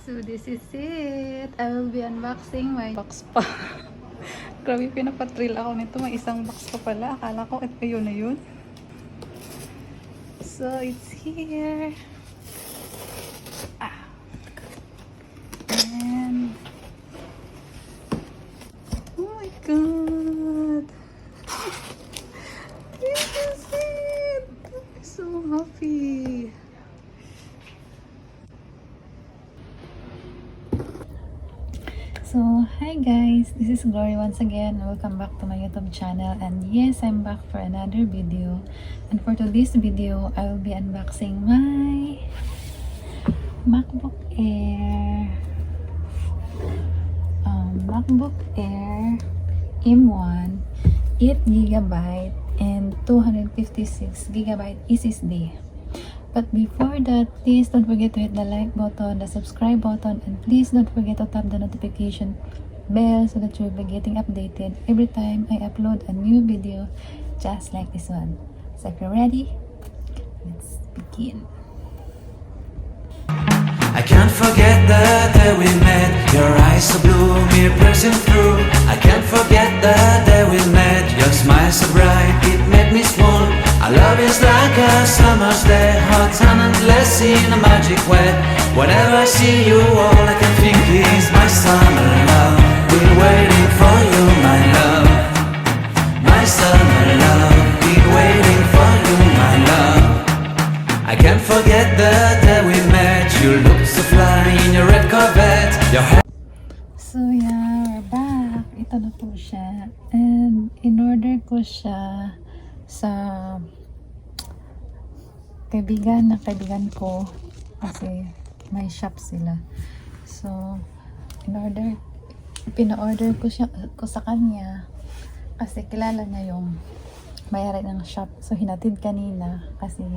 So this is it. I will be unboxing my box pa. Grabe, pinapatrill ako nito. May isang box pa pala. Akala ko ito yun na yun. So it's here. And oh my god. This is it. I'm so happy. So, hi guys, this is Glory once again. Welcome back to my YouTube channel, and yes, I'm back for another video. And for today's video, I will be unboxing my MacBook Air MacBook Air M1 8GB and 256GB SSD. But before that, please don't forget to hit the like button, the subscribe button, and please don't forget to tap the notification bell so that you'll be getting updated every time I upload a new video just like this one. So if you're ready, let's begin. I can't forget the day we met. Your eyes so blue, me piercing through. I can't forget the day we met. Your smile so bright, it made me swoon. Our love is like a summer's day, hot and endless in a magic way. Whenever I see you, all I can think is my summer love. Been waiting for you, my love. My summer love. Been waiting for you, my love. I can't forget the day we met. You look so fly in your red Corvette. Your hair. So yeah, we're back. Ito na po siya. And in-order ko siya sa kaibigan ko kasi may shop sila. So pina-order ko sa kanya kasi kilala niya yung may-ari ng shop. So hinatid kanina kasi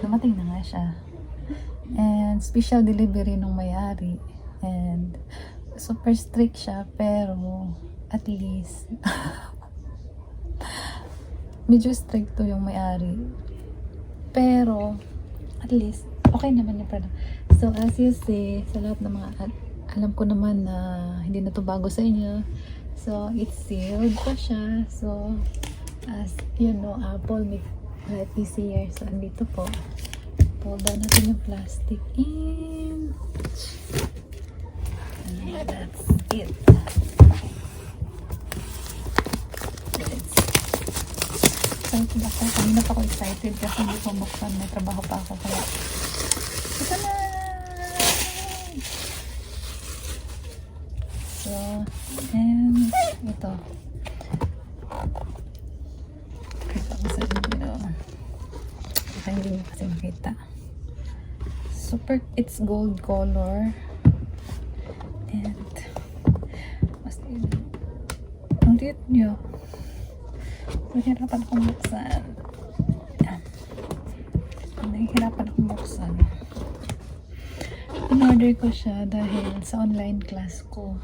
dumating na nga siya. And special delivery nung may-ari. And super strict siya, pero at least medyo strict to yung may-ari. Pero at least okay naman yung product. So as you see, sa lahat ng mga alam ko naman na hindi na to bago sa inyo. So it's sealed pa siya. So as you know, Apple make life easier. So andito po. Pull down natin yung plastic in. And that's it. Excited ako. Kanina pa ako excited kasi hindi ko buksan. May trabaho pa ako. Kaya ito na! So, and ito. Ito ko sa inyo. Ito hindi nyo kasi makita. Super, it's gold color. And mas ang cute nyo. Nahihirapan akong buksan. Nahihirapan akong buksan. In-order ko siya dahil sa online class ko.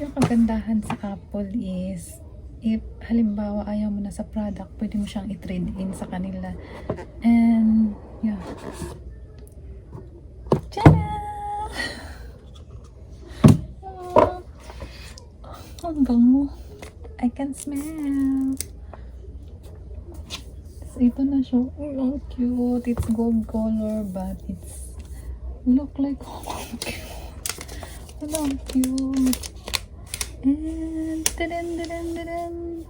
Yung kagandahan sa Apple is if halimbawa ayaw mo na sa product, pwede mo siyang i-trade in sa kanila. And yeah. Tada! Ang bango. I can smell. So, ito na siya. Oh, cute. It's gold color, but it's look like cute. Ang cute. And ta-dan.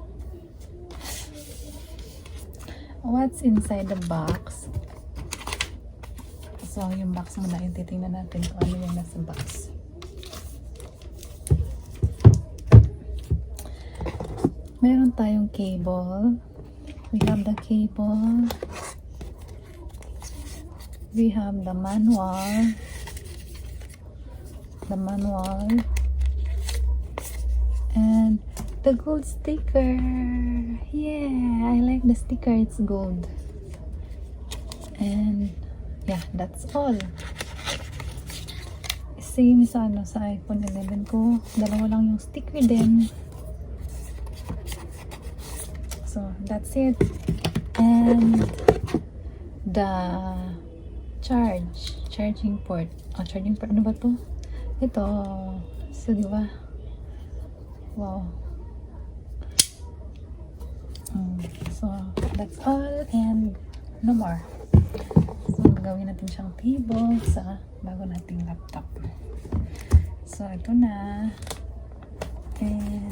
What's inside the box? So, yung box muna yung titingnan natin kung ano yung nasa box. Meron tayong cable. We have the cable. We have the manual. And the gold sticker. Yeah, I like the sticker. It's gold. And yeah, that's all. Same sa iPhone 11 ko. Dalawa lang yung sticker din. So that's it. And the charging port. Charging port, ano ba to? Ito. So, di ba? Wow. So, that's all and no more. So, gagawin natin siyang table sa bago nating laptop. So, ito na. And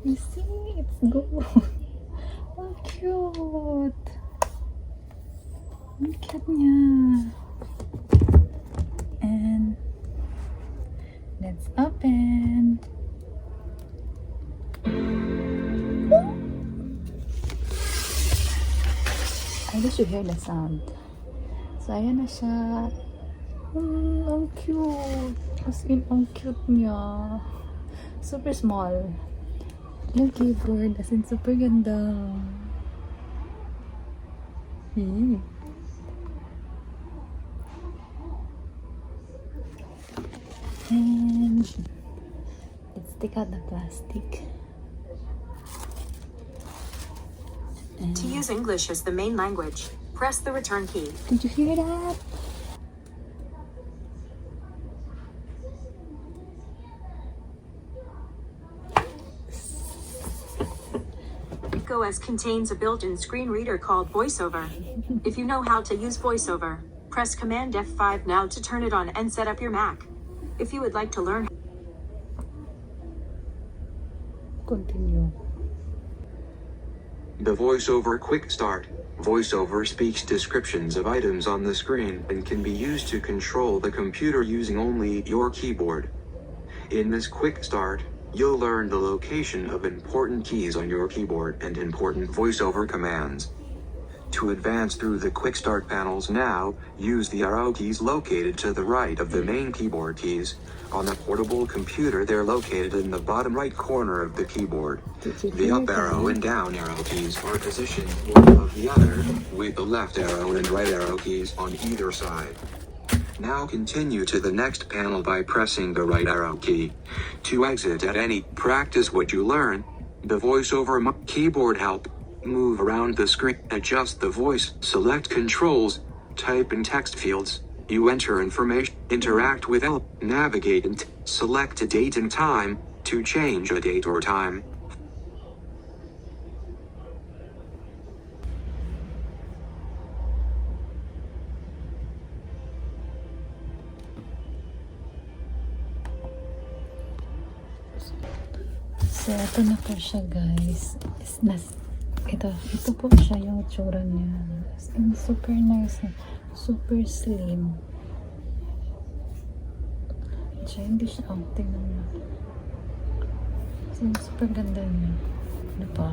you see, it's gold. Oh, cute. Ang cute niya. And let's open. I wish you hear the sound. So, ayan na siya. Ang cute. As in, ang cute niya. Super small. Yung keyboard, as in, super ganda. And let's take out the plastic. To use English as the main language, press the return key. Did you hear that? OS contains a built-in screen reader called VoiceOver. If you know how to use VoiceOver, press Command F5 now to turn it on and set up your Mac. If you would like to learn Continue. The VoiceOver Quick Start. VoiceOver speaks descriptions of items on the screen and can be used to control the computer using only your keyboard. In this quick start, you'll learn the location of important keys on your keyboard and important VoiceOver commands. To advance through the quick start panels now, use the arrow keys located to the right of the main keyboard keys. On a portable computer, they're located in the bottom right corner of the keyboard. The up arrow and down arrow keys are positioned one above the other, with the left arrow and right arrow keys on either side. Now continue to the next panel by pressing the right arrow key. To exit at any, practice what you learn. The VoiceOver keyboard help. Move around the screen, adjust the voice, select controls, type in text fields. You enter information, interact with help, navigate and select a date and time, to change a date or time. So, ito na po siya, guys. Ito po siya yung itsura niya. As in, super nice. Super slim. Siya, hindi siya, tingnan mo. As in, super ganda niya. Ano pa?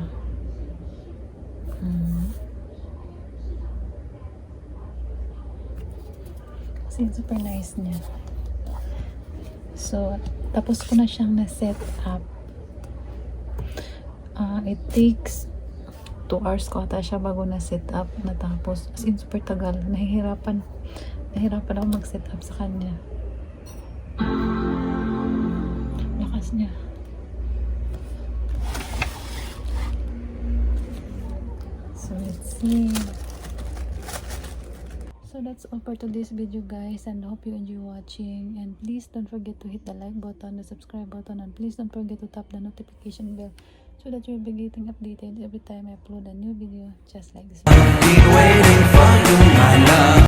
As in, super nice niya. So, tapos ko na siyang na-set up. It takes 2 hours ko ata siya bago na-set up. Natapos. As in, super tagal. Nahihirapan ako mag-set up sa kanya. Lakas niya. So, let's see. So that's all for today's video, guys, and I hope you enjoy watching, and please don't forget to hit the like button, the subscribe button, and please don't forget to tap the notification bell so that you'll be getting updated every time I upload a new video just like this one. Been waiting for you, my love.